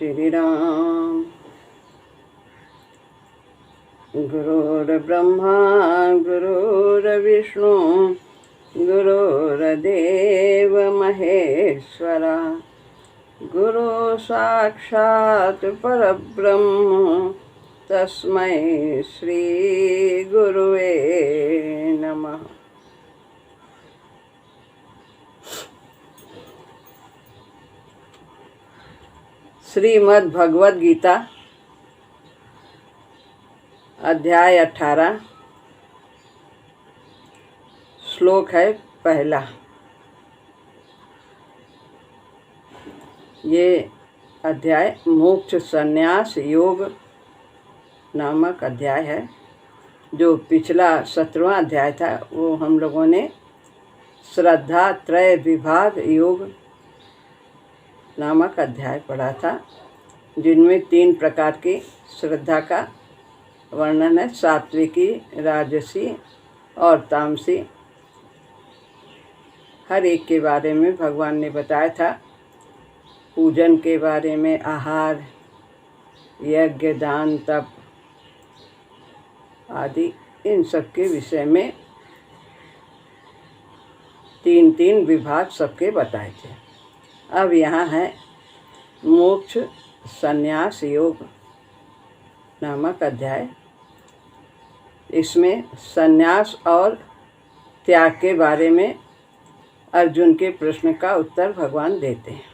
श्री राम। गुरुर्ब्रह्मा गुरुर्विष्णु गुरुर्देव महेश्वरा, गुरु साक्षात् परब्रह्म तस्मै श्री गुरुवे नमः। श्रीमद् भगवद गीता अध्याय 18 श्लोक है पहला। ये अध्याय मोक्ष संन्यास योग नामक अध्याय है। जो पिछला 17वां अध्याय था वो हम लोगों ने श्रद्धा त्रय विभाग योग नामक अध्याय पढ़ा था, जिनमें 3 प्रकार की श्रद्धा का वर्णन है, सात्विकी, राजसी और तामसी। हर एक के बारे में भगवान ने बताया था। पूजन के बारे में, आहार, यज्ञ, दान, तप आदि, इन सब के विषय में 3 विभाग सबके बताए थे। अब यहाँ है मोक्ष संन्यास योग नामक अध्याय। इसमें संन्यास और त्याग के बारे में अर्जुन के प्रश्न का उत्तर भगवान देते हैं।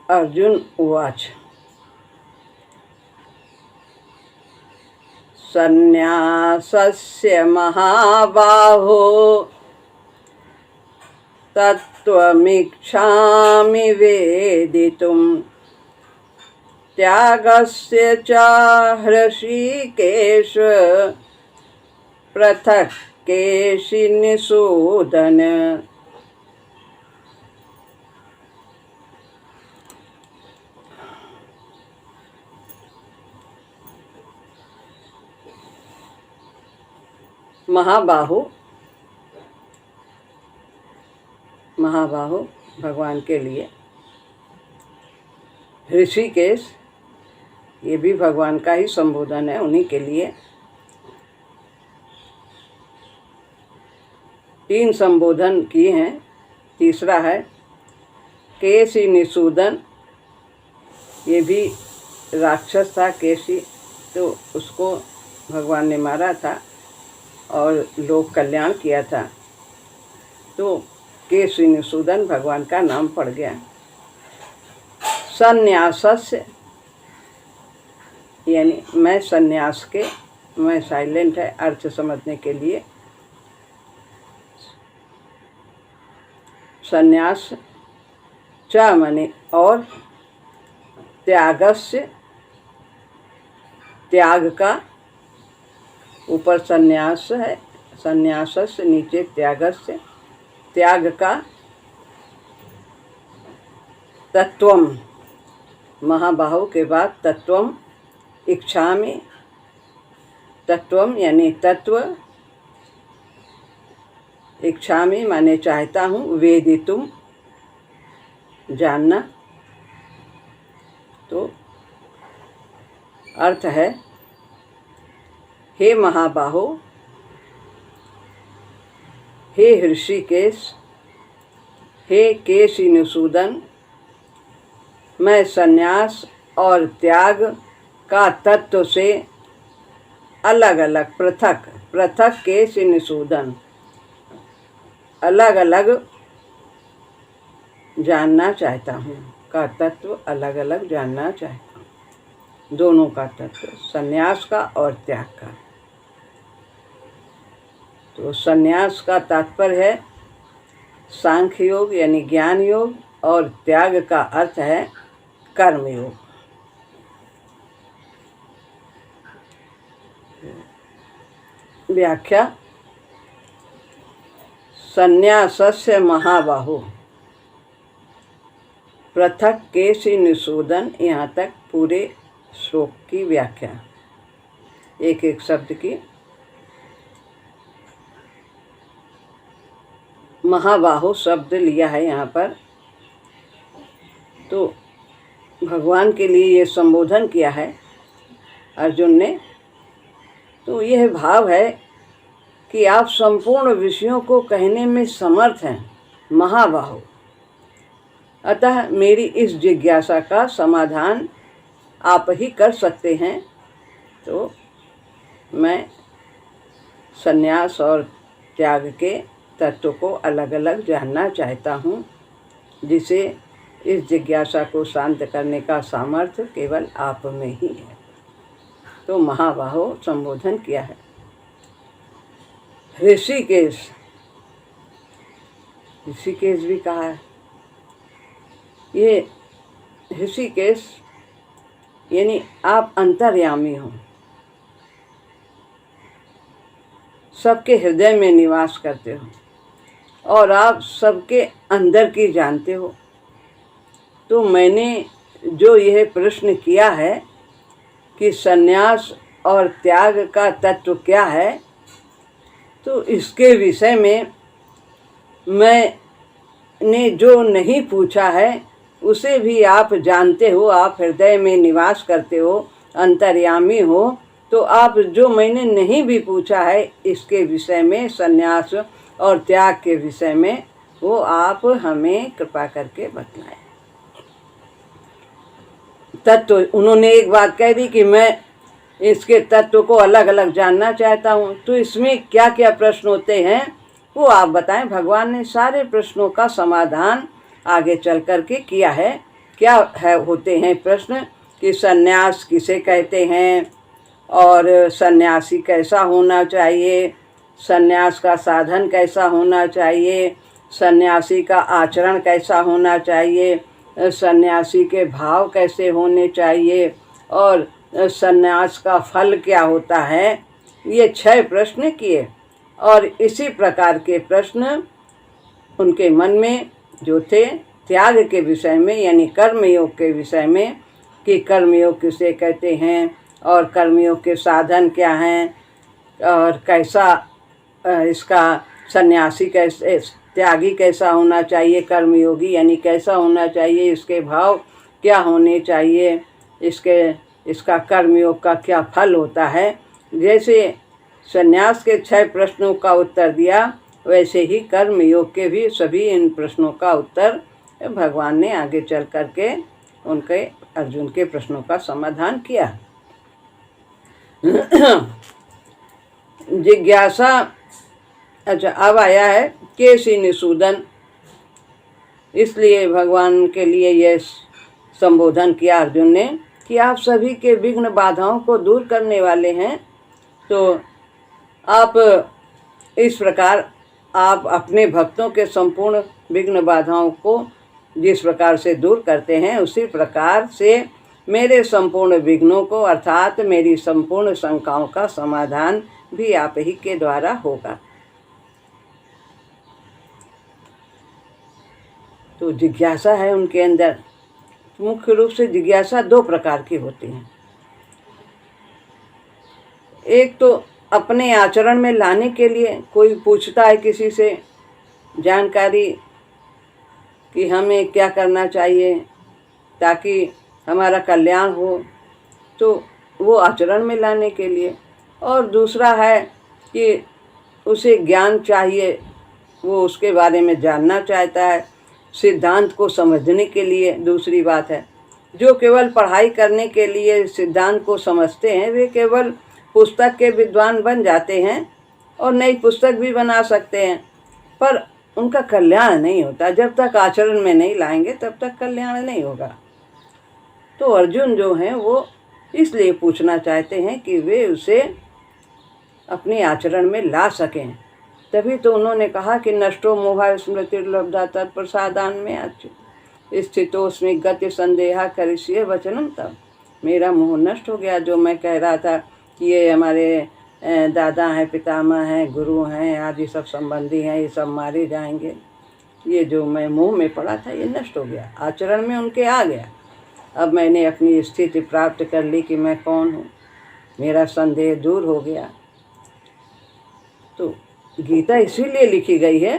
अर्जुन उवाच संन्यासस्य महाबाहो तत्त्वमिच्छामि वेदितुं, त्यागस्य च हृषीकेश पृथक् केशिनिषूदन। महाबाहु भगवान के लिए, ऋषिकेश ये भी भगवान का ही संबोधन है, उन्हीं के लिए 3 संबोधन किए हैं। तीसरा है केशी निषूदन। ये भी राक्षस था केशी, तो उसको भगवान ने मारा था और लोक कल्याण किया था, तो केशी निषूदन भगवान का नाम पड़ गया। संन्यासस्य यानी मैं संन्यास के, मैं साइलेंट है अर्थ समझने के लिए। संन्यास च माने और, त्यागस्य त्याग का, ऊपर संन्यास है, संन्यासस्य नीचे त्यागस्य, त्याग का। तत्वम महाबाहु के बाद तत्वम इच्छामि, तत्वम यानी तत्व, इच्छामि माने चाहता हूँ, वेदितुम जानना। तो अर्थ है हे महाबाहो, हे ऋषिकेश, हे केशिनिषूदन, मैं संन्यास और त्याग का तत्व से अलग अलग, पृथक केशिनिषूदन, अलग अलग जानना चाहता हूँ, का तत्व अलग अलग जानना चाहता हूँ। दोनों का तत्व, संन्यास का और त्याग का। तो संन्यास का तात्पर्य है सांख्य योग यानी ज्ञान योग, और त्याग का अर्थ है कर्म योग। व्याख्या संन्यासस्य महाबाहु पृथक केशी निषूदन। यहाँ तक पूरे श्लोक की व्याख्या, एक एक शब्द की। महाबाहो शब्द लिया है यहाँ पर। तो भगवान के लिए ये संबोधन किया है अर्जुन ने। तो यह भाव है कि आप संपूर्ण विषयों को कहने में समर्थ हैं, महाबाहो। अतः मेरी इस जिज्ञासा का समाधान आप ही कर सकते हैं। तो मैं संन्यास और त्याग के तत्व को अलग अलग जानना चाहता हूँ, जिसे इस जिज्ञासा को शांत करने का सामर्थ्य केवल आप में ही है। तो महाबाहो संबोधन किया है। ऋषिकेश, ऋषिकेश भी कहा है। ये ऋषिकेश यानी आप अंतर्यामी हो, सबके हृदय में निवास करते हो और आप सबके अंदर की जानते हो। तो मैंने जो यह प्रश्न किया है कि संन्यास और त्याग का तत्व क्या है, तो इसके विषय में मैंने जो नहीं पूछा है उसे भी आप जानते हो। आप हृदय में निवास करते हो, अंतर्यामी हो। तो आप जो मैंने नहीं भी पूछा है इसके विषय में, संन्यास और त्याग के विषय में, वो आप हमें कृपा करके बतलाएं। तत्व उन्होंने एक बात कह दी कि मैं इसके तत्व को अलग अलग जानना चाहता हूँ। तो इसमें क्या क्या प्रश्न होते हैं वो आप बताएं। भगवान ने सारे प्रश्नों का समाधान आगे चल कर के किया है। क्या है होते हैं प्रश्न कि संन्यास किसे कहते हैं और सन्यासी कैसा होना चाहिए, संन्यास का साधन कैसा होना चाहिए, सन्यासी का आचरण कैसा होना चाहिए, सन्यासी के भाव कैसे होने चाहिए और सन्यास का फल क्या होता है। ये 6 प्रश्न किए और इसी प्रकार के प्रश्न उनके मन में जो थे त्याग के विषय में यानी कर्मयोग के विषय में कि कर्मयोग किसे कहते हैं और कर्मयोग के साधन क्या हैं और कैसा इसका सन्यासी कैसे, त्यागी कैसा होना चाहिए, कर्मयोगी यानी कैसा होना चाहिए, इसके भाव क्या होने चाहिए, इसका कर्मयोग का क्या फल होता है। जैसे सन्यास के 6 प्रश्नों का उत्तर दिया वैसे ही कर्मयोग के भी सभी इन प्रश्नों का उत्तर भगवान ने आगे चल करके उनके अर्जुन के प्रश्नों का समाधान किया। जिज्ञासा, अच्छा अब आया है केसी निषूदन। इसलिए भगवान के लिए यह संबोधन किया अर्जुन ने कि आप सभी के विघ्न बाधाओं को दूर करने वाले हैं। तो आप इस प्रकार आप अपने भक्तों के संपूर्ण विघ्न बाधाओं को जिस प्रकार से दूर करते हैं उसी प्रकार से मेरे संपूर्ण विघ्नों को अर्थात मेरी संपूर्ण शंकाओं का समाधान भी आप ही के द्वारा होगा। तो जिज्ञासा है उनके अंदर। मुख्य रूप से जिज्ञासा 2 प्रकार की होती है। एक तो अपने आचरण में लाने के लिए कोई पूछता है किसी से जानकारी कि हमें क्या करना चाहिए ताकि हमारा कल्याण हो, तो वो आचरण में लाने के लिए। और दूसरा है कि उसे ज्ञान चाहिए, वो उसके बारे में जानना चाहता है, सिद्धांत को समझने के लिए। दूसरी बात है जो केवल पढ़ाई करने के लिए सिद्धांत को समझते हैं वे केवल पुस्तक के विद्वान बन जाते हैं और नई पुस्तक भी बना सकते हैं, पर उनका कल्याण नहीं होता। जब तक आचरण में नहीं लाएंगे तब तक कल्याण नहीं होगा। तो अर्जुन जो हैं वो इसलिए पूछना चाहते हैं कि वे उसे अपने आचरण में ला सकें। तभी तो उन्होंने कहा कि नष्टो मोहा स्मृतिर्लब्धा तत्प्रसादान में अच्युत स्थितोस्मि गति संदेहा करिष्ये वचनम। तब मेरा मोह नष्ट हो गया। जो मैं कह रहा था कि ये हमारे दादा हैं, पितामह हैं, गुरु हैं, आदि सब संबंधी हैं, ये सब मारे जाएंगे, ये जो मैं मोह में पड़ा था ये नष्ट हो गया, आचरण में उनके आ गया। अब मैंने अपनी स्थिति प्राप्त कर ली कि मैं कौन हूँ, मेरा संदेह दूर हो गया। तो गीता इसीलिए लिखी गई है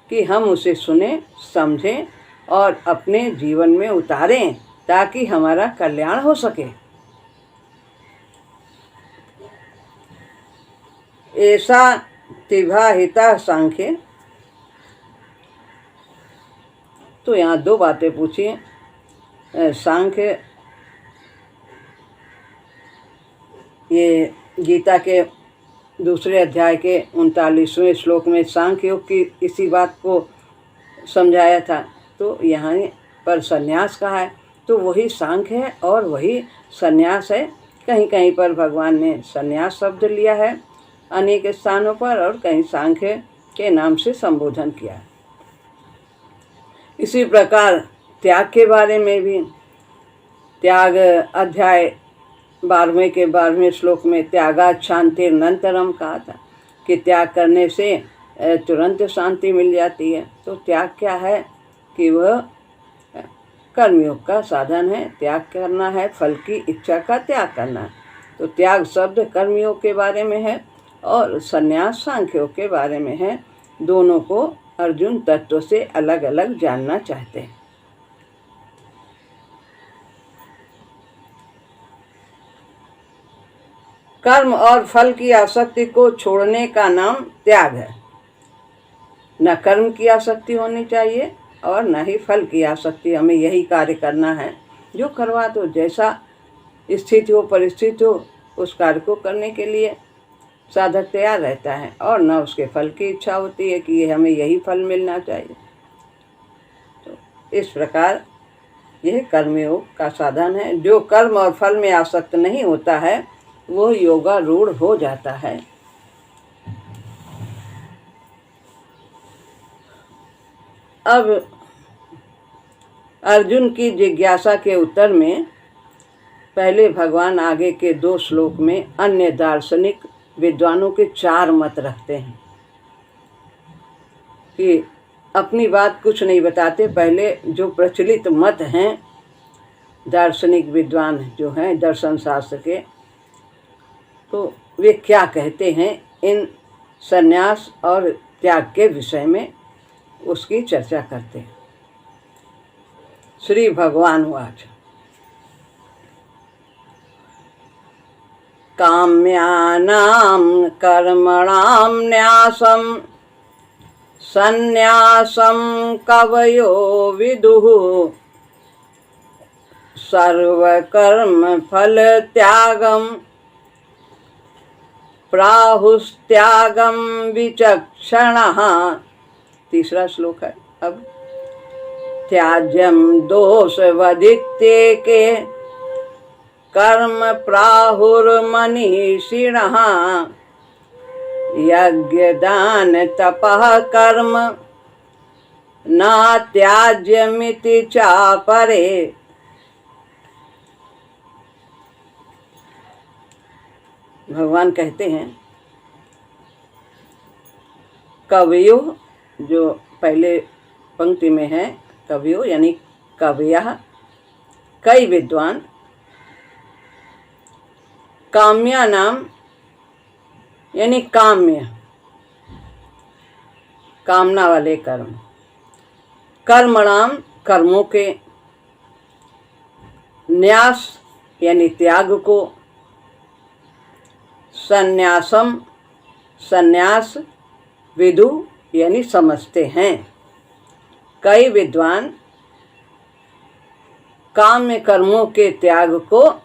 कि हम उसे सुने, समझें और अपने जीवन में उतारें ताकि हमारा कल्याण हो सके। ऐसा तिभाहिता सांख्य। तो यहाँ दो बातें पूछी। सांख्य, ये गीता के दूसरे अध्याय के 39वें श्लोक में सांख्य योग की इसी बात को समझाया था। तो यहाँ पर संन्यास कहा है, तो वही सांख्य है और वही संन्यास है। कहीं कहीं पर भगवान ने संन्यास शब्द लिया है अनेक स्थानों पर, और कहीं सांख्य के नाम से संबोधन किया है। इसी प्रकार त्याग के बारे में भी, त्याग अध्याय 12वें के 12वें श्लोक में त्यागात् शान्तिरनन्तरम कहा था कि त्याग करने से तुरंत शांति मिल जाती है। तो त्याग क्या है कि वह कर्मयोग का साधन है। त्याग करना है, फल की इच्छा का त्याग करना है। तो त्याग शब्द कर्मयोग के बारे में है और संन्यास सांख्योग के बारे में है। दोनों को अर्जुन तत्व से अलग अलग जानना चाहते हैं। कर्म और फल की आसक्ति को छोड़ने का नाम त्याग है। न कर्म की आसक्ति होनी चाहिए और न ही फल की आसक्ति। हमें यही कार्य करना है जो करवा दो, जैसा स्थिति हो, परिस्थिति हो, उस कार्य को करने के लिए साधक तैयार रहता है और न उसके फल की इच्छा होती है कि ये हमें यही फल मिलना चाहिए। तो इस प्रकार यह कर्मयोग का साधन है। जो कर्म और फल में आसक्त नहीं होता है वो योगारूढ़ हो जाता है। अब अर्जुन की जिज्ञासा के उत्तर में पहले भगवान आगे के 2 श्लोक में अन्य दार्शनिक विद्वानों के 4 मत रखते हैं कि अपनी बात कुछ नहीं बताते। पहले जो प्रचलित मत हैं दार्शनिक विद्वान जो हैं दर्शन शास्त्र के, तो वे क्या कहते हैं इन संन्यास और त्याग के विषय में, उसकी चर्चा करते हैं। श्री भगवान उवाच काम्यानां कर्मणां न्यासं संन्यासं कवयो विदुः सर्वकर्म फल त्यागं प्राहुस्त्यागं विचक्षणः। तीसरा श्लोक है। अब त्याज्यम दोषवदित्येके कर्म प्राहुर्मनीषिणः यज्ञदान तपः कर्म न त्याज्यमिति चापरे। भगवान कहते हैं कवियो, जो पहले पंक्ति में है कवियो यानी कवयः, कई विद्वान, काम्या नाम यानी काम्य, कामना वाले कर्म, कर्मणाम कर्मों के, न्यास यानी त्याग को, संन्यासम संन्यास, विदु यानी समझते हैं। कई विद्वान काम्य कर्मों के त्याग को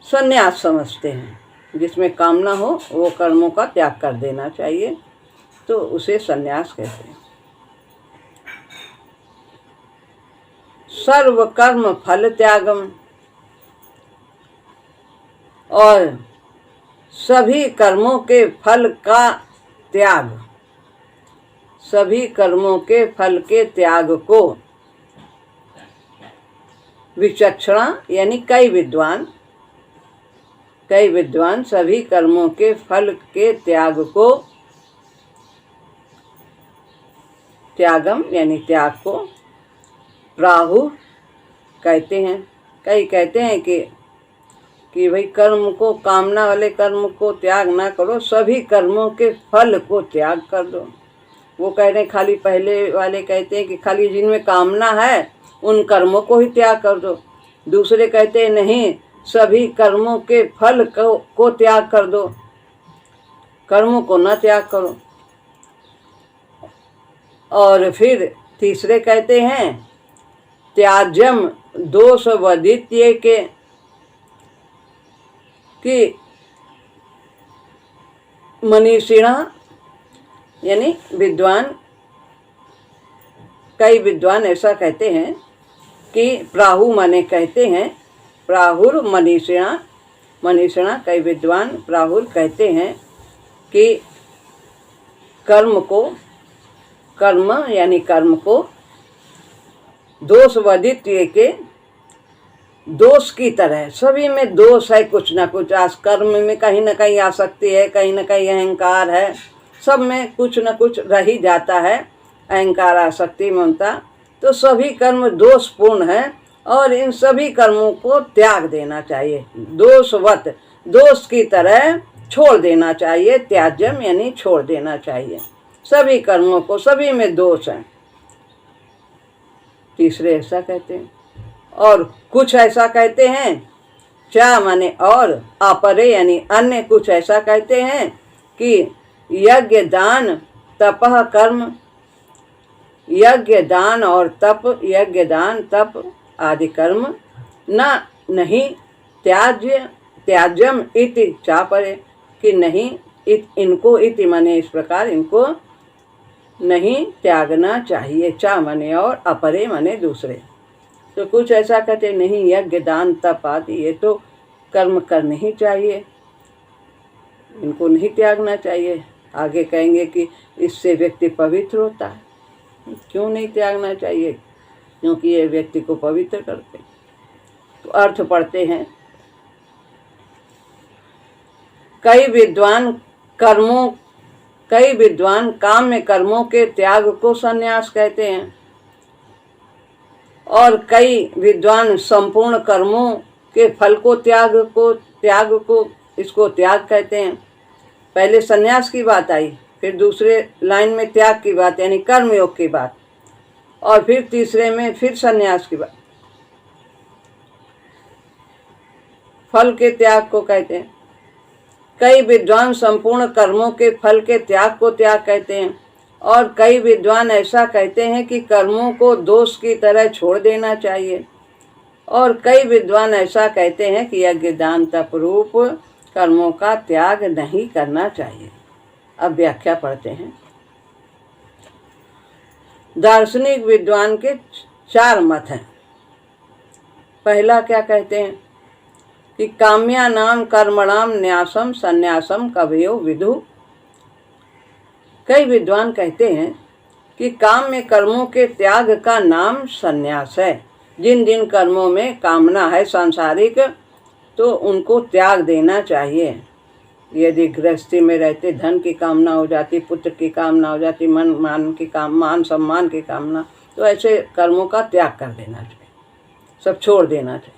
संन्यास समझते हैं। जिसमें कामना हो वो कर्मों का त्याग कर देना चाहिए, तो उसे संन्यास कहते हैं। सर्व कर्म फल त्यागम, और सभी कर्मों के फल का त्याग, सभी कर्मों के फल के त्याग को विचक्षणा यानी कई विद्वान सभी कर्मों के फल के त्याग को, त्यागम यानी त्याग को, प्राहु कहते हैं। कई कहते हैं कि भाई कर्म को, कामना वाले कर्म को त्याग ना करो, सभी कर्मों के फल को त्याग कर दो। वो कह रहे खाली, पहले वाले कहते हैं कि खाली जिनमें कामना है उन कर्मों को ही त्याग कर दो। दूसरे कहते हैं नहीं, सभी कर्मों के फल को त्याग कर दो, कर्मों को न त्याग करो। और फिर तीसरे कहते हैं त्याज्यम दोष वदित्य के, कि मनीषिणा यानी विद्वान, कई विद्वान ऐसा कहते हैं कि प्राहु माने कहते हैं, प्राहुर मनीषिणा, मनीषिणा कई विद्वान प्राहुर कहते हैं कि कर्म यानी कर्म को दोष वदित्य के, दोष की तरह, सभी में दोष है कुछ ना कुछ। आज कर्म में कहीं ना कहीं आसक्ति है, कहीं ना कहीं अहंकार है, सब में कुछ ना कुछ रह ही जाता है, अहंकार आसक्ति ममता। तो सभी कर्म दोषपूर्ण है और इन सभी कर्मों को त्याग देना चाहिए, दोषवत, दोष की तरह छोड़ देना चाहिए। त्याज्यम यानी छोड़ देना चाहिए सभी कर्मों को, सभी में दोष है। तीसरे ऐसा कहते हैं। और कुछ ऐसा कहते हैं, चा माने और, अपरे यानी अन्य, कुछ ऐसा कहते हैं कि यज्ञ दान तपह कर्म, यज्ञ दान और तप, यज्ञ दान तप आदि कर्म नहीं त्याज्यम इति चापरे, कि नहीं इनको, इति माने इस प्रकार, इनको नहीं त्यागना चाहिए। चा माने और, अपरे माने दूसरे। तो कुछ ऐसा कहते नहीं, यज्ञ दान तप आदि ये तो कर्म करने ही चाहिए, इनको नहीं त्यागना चाहिए। आगे कहेंगे कि इससे व्यक्ति पवित्र होता है। क्यों नहीं त्यागना चाहिए? क्योंकि ये व्यक्ति को पवित्र करते। तो अर्थ पढ़ते हैं, कई विद्वान काम्य कर्मों के त्याग को संन्यास कहते हैं और कई विद्वान संपूर्ण कर्मों के फल को त्याग को इसको त्याग कहते हैं। पहले संन्यास की बात आई, फिर दूसरे लाइन में त्याग की बात यानी कर्मयोग की बात, और फिर तीसरे में फिर संन्यास की बात, फल के त्याग को कहते हैं। कई विद्वान संपूर्ण कर्मों के फल के त्याग को त्याग कहते हैं और कई विद्वान ऐसा कहते हैं कि कर्मों को दोष की तरह छोड़ देना चाहिए, और कई विद्वान ऐसा कहते हैं कि यज्ञ दान तप रूप कर्मों का त्याग नहीं करना चाहिए। अब व्याख्या पढ़ते हैं। दार्शनिक विद्वान के 4 मत हैं। पहला क्या कहते हैं कि काम्यानाम कर्मणाम न्यासम संन्यासम कवयो विदु। कई विद्वान कहते हैं कि काम में कर्मों के त्याग का नाम संन्यास है। जिन जिन कर्मों में कामना है सांसारिक, तो उनको त्याग देना चाहिए। यदि गृहस्थी में रहते धन की कामना हो जाती, पुत्र की कामना हो जाती, मान सम्मान की कामना, तो ऐसे कर्मों का त्याग कर देना चाहिए, सब छोड़ देना चाहिए।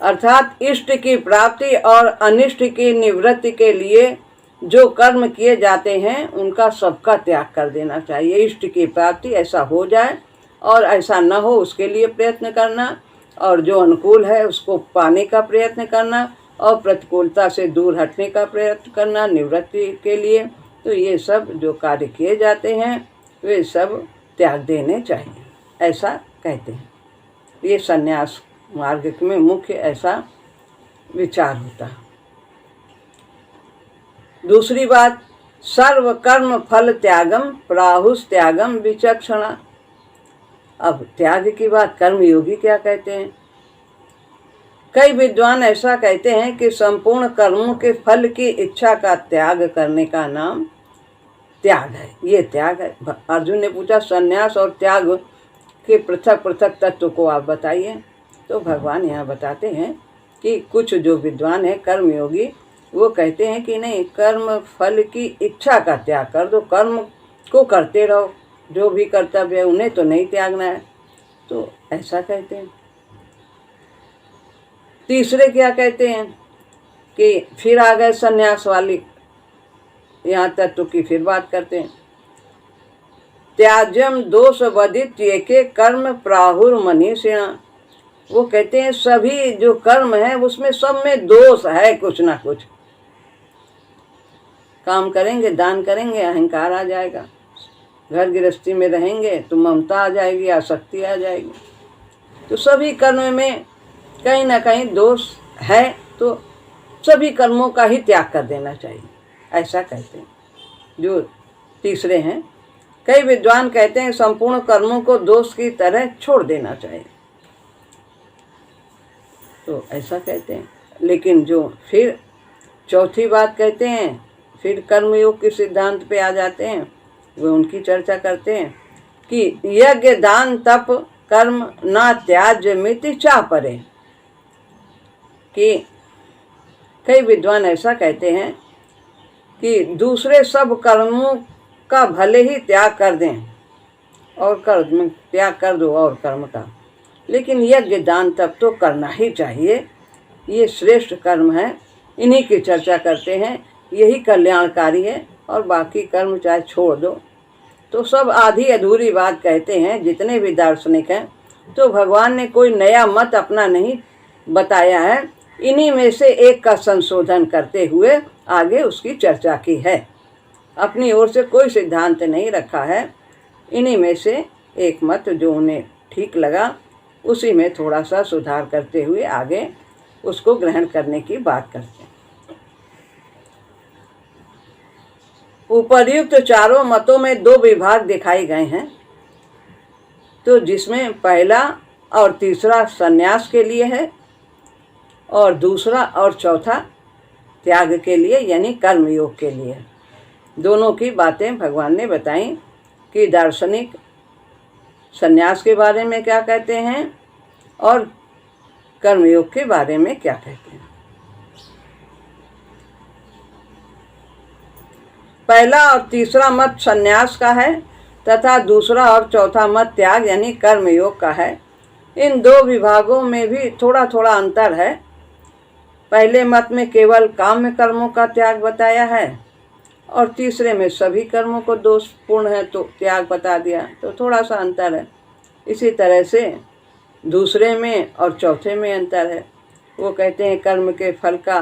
अर्थात इष्ट की प्राप्ति और अनिष्ट की निवृत्ति के लिए जो कर्म किए जाते हैं उनका सबका त्याग कर देना चाहिए। इष्ट की प्राप्ति ऐसा हो जाए और ऐसा न हो उसके लिए प्रयत्न करना, और जो अनुकूल है उसको पाने का प्रयत्न करना, और प्रतिकूलता से दूर हटने का प्रयत्न करना निवृत्ति के लिए। तो ये सब जो कार्य किए जाते हैं वे सब त्याग देने चाहिए, ऐसा कहते हैं। ये संन्यास मार्ग में मुख्य ऐसा विचार होता है। दूसरी बात, सर्व कर्म फल त्यागम प्राहुस त्यागम विचक्षणा। अब त्याग की बात कर्मयोगी क्या कहते हैं? कई विद्वान ऐसा कहते हैं कि संपूर्ण कर्मों के फल की इच्छा का त्याग करने का नाम त्याग है। ये त्याग है। अर्जुन ने पूछा संन्यास और त्याग के पृथक पृथक तत्व को आप बताइए। तो भगवान यहाँ बताते हैं कि कुछ जो विद्वान है कर्मयोगी, वो कहते हैं कि नहीं, कर्म फल की इच्छा का त्याग कर दो, कर्म को करते रहो, जो भी कर्तव्य है उन्हें तो नहीं त्यागना है। तो ऐसा कहते हैं। तीसरे क्या कहते हैं कि फिर आ गए संन्यास वाली, यहाँ तत्व की फिर बात करते हैं त्याज्यम दोष वदित ये के कर्म प्राहुर मनीषिणा। वो कहते हैं सभी जो कर्म है उसमें सब में दोष है, कुछ ना कुछ। काम करेंगे, दान करेंगे, अहंकार आ जाएगा। घर गृहस्थी में रहेंगे तो ममता आ जाएगी, आसक्ति आ जाएगी। तो सभी कर्म में कहीं ना कहीं दोष है, तो सभी कर्मों का ही त्याग कर देना चाहिए, ऐसा कहते हैं जो तीसरे हैं। कई विद्वान कहते हैं संपूर्ण कर्मों को दोष की तरह छोड़ देना चाहिए, तो ऐसा कहते हैं। लेकिन जो फिर चौथी बात कहते हैं, फिर कर्मयोग के सिद्धांत पे आ जाते हैं, वो उनकी चर्चा करते हैं कि यज्ञ दान तप कर्म ना त्याज्य मिति चाह परे। कि कई विद्वान ऐसा कहते हैं कि दूसरे सब कर्मों का भले ही त्याग कर दें, और कर्म त्याग कर दो और कर्म का, लेकिन यज्ञ दान तप तो करना ही चाहिए, ये श्रेष्ठ कर्म है। इन्हीं की चर्चा करते हैं, यही कल्याणकारी है, और बाकी कर्म चाहे छोड़ दो। तो सब आधी अधूरी बात कहते हैं जितने भी दार्शनिक हैं। तो भगवान ने कोई नया मत अपना नहीं बताया है, इन्हीं में से एक का संशोधन करते हुए आगे उसकी चर्चा की है। अपनी ओर से कोई सिद्धांत नहीं रखा है, इन्हीं में से एक मत जो उन्हें ठीक लगा उसी में थोड़ा सा सुधार करते हुए आगे उसको ग्रहण करने की बात करते हैं। उपर्युक्त चारों मतों में दो विभाग दिखाए गए हैं, तो जिसमें पहला और तीसरा संन्यास के लिए है, और दूसरा और चौथा त्याग के लिए यानी कर्मयोग के लिए। दोनों की बातें भगवान ने बताई कि दार्शनिक संन्यास के बारे में क्या कहते हैं और कर्मयोग के बारे में क्या कहते हैं। पहला और तीसरा मत संन्यास का है तथा दूसरा और चौथा मत त्याग यानी कर्मयोग का है। इन दो विभागों में भी थोड़ा थोड़ा अंतर है। पहले मत में केवल काम्य कर्मों का त्याग बताया है, और तीसरे में सभी कर्मों को दोषपूर्ण है तो त्याग बता दिया, तो थोड़ा सा अंतर है। इसी तरह से दूसरे में और चौथे में अंतर है। वो कहते हैं कर्म के फल का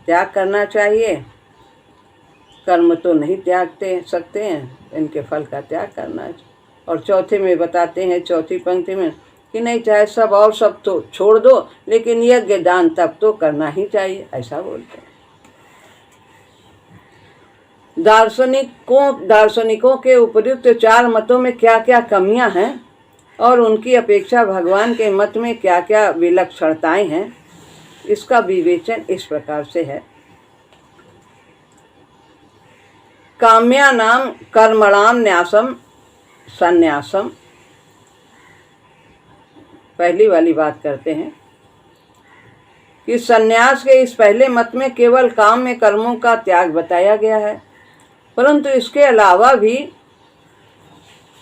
त्याग करना चाहिए, कर्म तो नहीं त्यागते सकते हैं, इनके फल का त्याग करना है। और चौथे में बताते हैं, चौथी पंक्ति में, कि नहीं चाहे सब और सब तो छोड़ दो, लेकिन यज्ञ दान तप तो करना ही चाहिए, ऐसा बोलते हैं। दार्शनिकों के उपयुक्त चार मतों में क्या क्या कमियां हैं और उनकी अपेक्षा भगवान के मत में क्या क्या विलक्षणताएं हैं, इसका विवेचन इस प्रकार से है। काम्यानाम कर्मणाम न्यासम संन्यासम। पहली वाली बात करते हैं कि संन्यास के इस पहले मत में केवल काम्य कर्मों का त्याग बताया गया है, परंतु इसके अलावा भी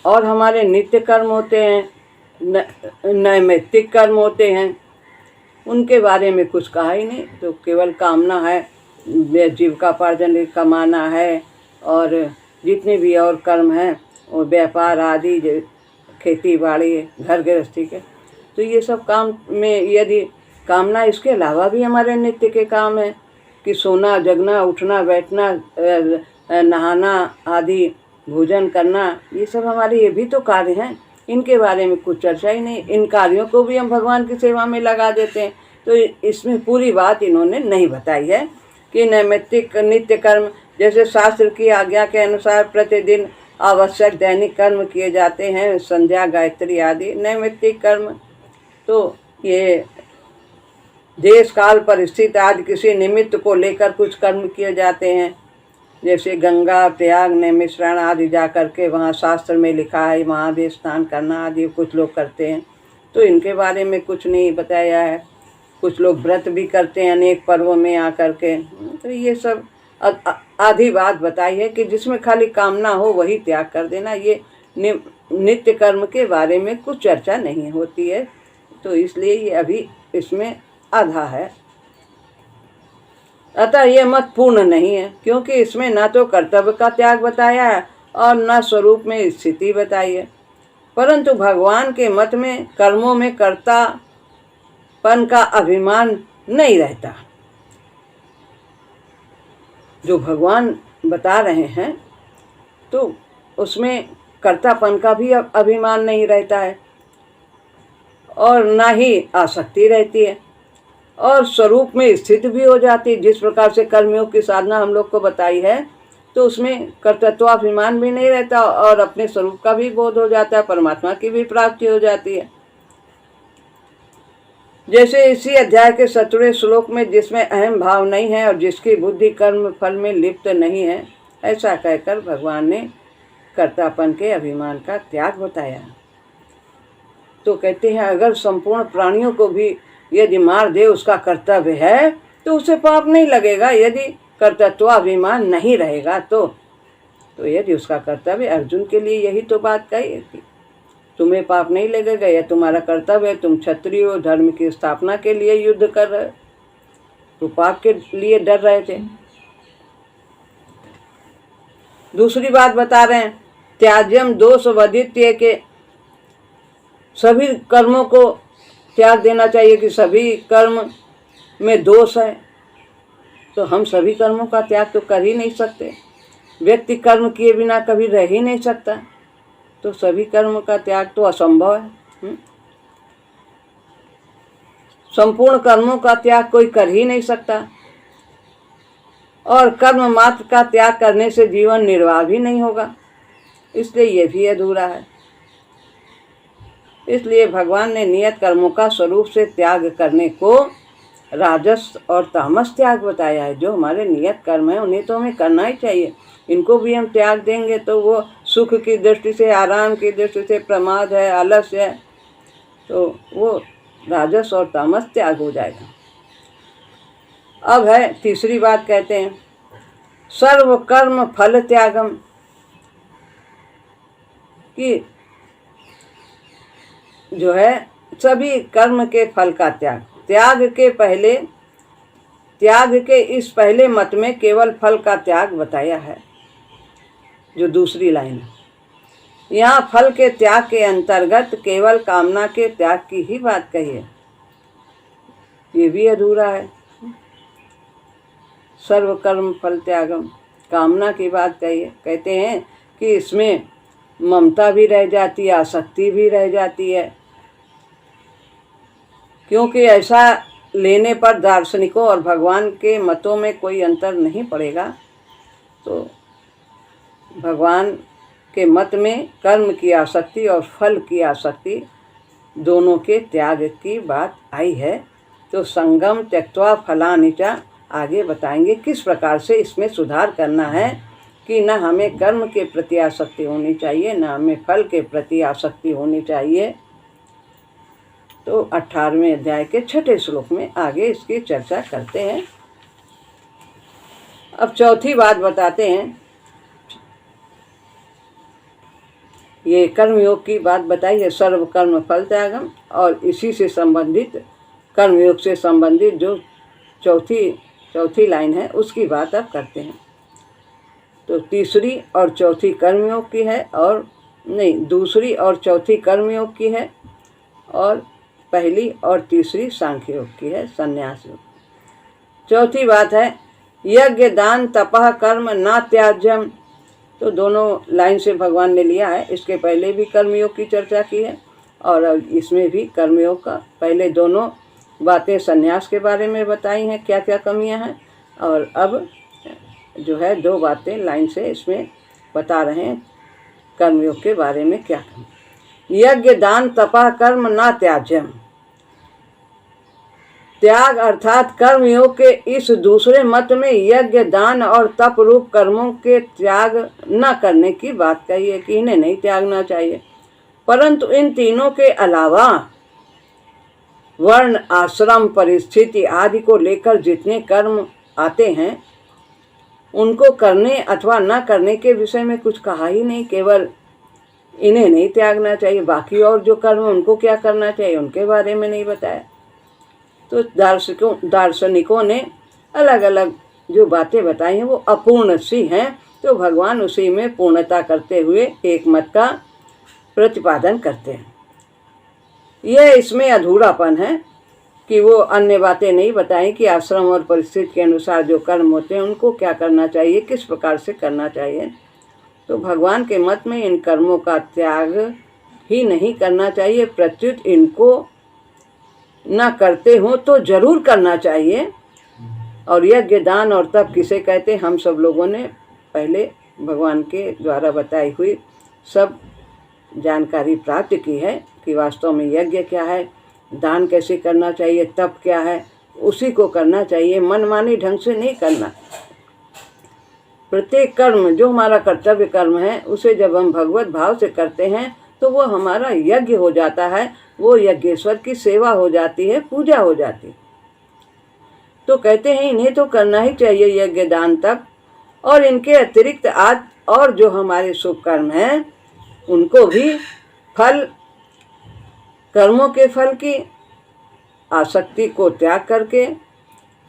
और हमारे नित्य कर्म होते हैं, नैमित्तिक कर्म होते हैं, उनके बारे में कुछ कहा ही नहीं। तो केवल कामना है, जीविकापार्जन कमाना है, और जितने भी और कर्म हैं वो व्यापार आदि, खेती बाड़ी, घर गृहस्थी के, तो ये सब काम में यदि कामना, इसके अलावा भी हमारे नित्य के काम है कि सोना जगना, उठना बैठना, नहाना आदि, भोजन करना, ये सब हमारे ये भी तो कार्य हैं। इनके बारे में कुछ चर्चा ही नहीं। इन कार्यों को भी हम भगवान की सेवा में लगा देते हैं, तो इसमें पूरी बात इन्होंने नहीं बताई है कि नैमित्तिक नित्य कर्म, जैसे शास्त्र की आज्ञा के अनुसार प्रतिदिन आवश्यक दैनिक कर्म किए जाते हैं, संध्या गायत्री आदि नैमित्तिक कर्म। तो ये देश काल परिस्थिति आदि किसी निमित्त को लेकर कुछ कर्म किए जाते हैं, जैसे गंगा प्रयाग नैमिषारण्य आदि जा करके वहाँ शास्त्र में लिखा है वहाँ भी स्नान करना आदि कुछ लोग करते हैं, तो इनके बारे में कुछ नहीं बताया है। कुछ लोग व्रत भी करते हैं अनेक पर्वों में आकर के, तो ये सब आधी बात बताई है कि जिसमें खाली कामना हो वही त्याग कर देना। ये नित्य कर्म के बारे में कुछ चर्चा नहीं होती है, तो इसलिए ये अभी इसमें आधा है। अतः ये मत पूर्ण नहीं है, क्योंकि इसमें ना तो कर्तव्य का त्याग बताया है और न स्वरूप में स्थिति बताई है। परंतु भगवान के मत में कर्मों में कर्तापन का अभिमान नहीं रहता। जो भगवान बता रहे हैं तो उसमें कर्तापन का भी अभिमान नहीं रहता है और ना ही आसक्ति रहती है और स्वरूप में स्थित भी हो जाती है। जिस प्रकार से कर्मयोग की साधना हम लोग को बताई है तो उसमें कर्तृत्वाभिमान भी नहीं रहता और अपने स्वरूप का भी बोध हो जाता है, परमात्मा की भी प्राप्ति हो जाती है। जैसे इसी अध्याय के 17वें श्लोक में जिसमें अहम भाव नहीं है और जिसकी बुद्धि कर्म फल में लिप्त नहीं है, ऐसा कहकर भगवान ने कर्तापन के अभिमान का त्याग बताया। तो कहते हैं अगर संपूर्ण प्राणियों को भी यदि मार दे उसका कर्तव्य है तो उसे पाप नहीं लगेगा, यदि कर्तृत्वाभिमान नहीं रहेगा तो यदि उसका कर्तव्य, अर्जुन के लिए यही तो बात कही थी, तुम्हें पाप नहीं लगेगा, यह तुम्हारा कर्तव्य है, तुम क्षत्रिय हो, धर्म की स्थापना के लिए युद्ध कर रहे, तो पाप के लिए डर रहे थे। दूसरी बात बता रहे हैं, त्याज्यम दोष वदित्य के सभी कर्मों को त्याग देना चाहिए कि सभी कर्म में दोष है, तो हम सभी कर्मों का त्याग तो कर ही नहीं सकते। व्यक्ति कर्म किए बिना कभी रह ही नहीं सकता, तो सभी कर्म का त्याग तो असंभव है। संपूर्ण कर्मों का त्याग कोई कर ही नहीं सकता और कर्म मात्र का त्याग करने से जीवन निर्वाह भी नहीं होगा, इसलिए ये भी अधूरा है। इसलिए भगवान ने नियत कर्मों का स्वरूप से त्याग करने को राजस और तामस त्याग बताया है। जो हमारे नियत कर्म है उन्हें तो हमें करना ही चाहिए, इनको भी हम त्याग देंगे तो वो सुख की दृष्टि से, आराम की दृष्टि से प्रमाद है, आलस्य है, तो वो राजस और तामस त्याग हो जाएगा। अब है तीसरी बात, कहते हैं सर्व कर्म फल त्यागम, कि जो है सभी कर्म के फल का त्याग। त्याग के इस पहले मत में केवल फल का त्याग बताया है, जो दूसरी लाइन है। यहाँ फल के त्याग के अंतर्गत केवल कामना के त्याग की ही बात कही है, ये भी अधूरा है। सर्व कर्म फल त्यागम, कामना की बात कही है। कहते हैं कि इसमें ममता भी रह जाती है, आसक्ति भी रह जाती है, क्योंकि ऐसा लेने पर दार्शनिकों और भगवान के मतों में कोई अंतर नहीं पड़ेगा। तो भगवान के मत में कर्म की आसक्ति और फल की आसक्ति दोनों के त्याग की बात आई है। तो संगम त्यक्त्वा फलानिचा आगे बताएंगे किस प्रकार से इसमें सुधार करना है कि न हमें कर्म के प्रति आसक्ति होनी चाहिए, न हमें फल के प्रति आसक्ति होनी चाहिए। तो 18वें अध्याय के 6ठे श्लोक में आगे इसकी चर्चा करते हैं। अब चौथी बात बताते हैं, ये कर्मयोग की बात बताई है, सर्व कर्म फल त्यागम, और इसी से संबंधित कर्मयोग से संबंधित जो चौथी लाइन है उसकी बात अब करते हैं। तो तीसरी और चौथी कर्मयोग की है, और नहीं, दूसरी और चौथी कर्मयोग की है, और पहली और तीसरी सांख्य योग की है, संन्यास योग। चौथी बात है यज्ञ दान तपः कर्म न त्याज्यम। तो दोनों लाइन से भगवान ने लिया है, इसके पहले भी कर्मयोग की चर्चा की है और इसमें भी कर्मयोग का पहले दोनों बातें संन्यास के बारे में बताई हैं, क्या क्या कमियां हैं, और अब जो है दो बातें लाइन से इसमें बता रहे हैं कर्मयोग के बारे में क्या कमी। यज्ञ दान तपः कर्म न त्याज्यम, त्याग अर्थात कर्मयोग के इस दूसरे मत में यज्ञ दान और तप रूप कर्मों के त्याग न करने की बात कही है कि इन्हें नहीं त्यागना चाहिए, परंतु इन तीनों के अलावा वर्ण आश्रम परिस्थिति आदि को लेकर जितने कर्म आते हैं उनको करने अथवा न करने के विषय में कुछ कहा ही नहीं, केवल इन्हें नहीं त्यागना चाहिए, बाकी और जो कर्म उनको क्या करना चाहिए उनके बारे में नहीं बताया। तो दार्शनिकों ने अलग अलग जो बातें बताई हैं वो अपूर्ण सी हैं, तो भगवान उसी में पूर्णता करते हुए एक मत का प्रतिपादन करते हैं। यह इसमें अधूरापन है कि वो अन्य बातें नहीं बताएं कि आश्रम और परिस्थिति के अनुसार जो कर्म होते हैं उनको क्या करना चाहिए, किस प्रकार से करना चाहिए। तो भगवान के मत में इन कर्मों का त्याग ही नहीं करना चाहिए, प्रत्युत इनको न करते हो तो जरूर करना चाहिए। और यज्ञ, दान और तप किसे कहते, हम सब लोगों ने पहले भगवान के द्वारा बताई हुई सब जानकारी प्राप्त की है कि वास्तव में यज्ञ क्या है, दान कैसे करना चाहिए, तप क्या है, उसी को करना चाहिए, मनमानी ढंग से नहीं करना। प्रत्येक कर्म जो हमारा कर्तव्य कर्म है उसे जब हम भगवत भाव से करते हैं तो वो हमारा यज्ञ हो जाता है, वो यज्ञेश्वर की सेवा हो जाती है, पूजा हो जाती है। तो कहते हैं इन्हें तो करना ही चाहिए, यज्ञ, दान, तप, और इनके अतिरिक्त आज और जो हमारे शुभ कर्म हैं उनको भी फल, कर्मों के फल की आसक्ति को त्याग करके,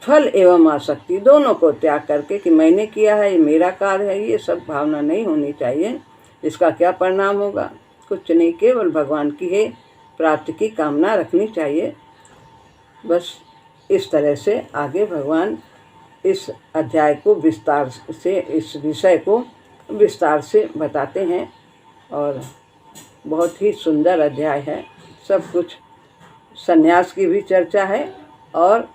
फल एवं आसक्ति दोनों को त्याग करके कि मैंने किया है, ये मेरा कार्य है, ये सब भावना नहीं होनी चाहिए। इसका क्या परिणाम होगा, कुछ नहीं, केवल भगवान की है प्राप्ति की कामना रखनी चाहिए। बस इस तरह से आगे भगवान इस अध्याय को विस्तार से, इस विषय को विस्तार से बताते हैं और बहुत ही सुंदर अध्याय है। सब कुछ संन्यास की भी चर्चा है और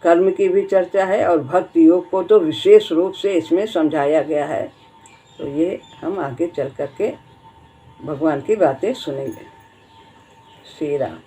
कर्म की भी चर्चा है और भक्ति योग को तो विशेष रूप से इसमें समझाया गया है। तो ये हम आगे चल करके भगवान की बातें सुनेंगे। श्री राम।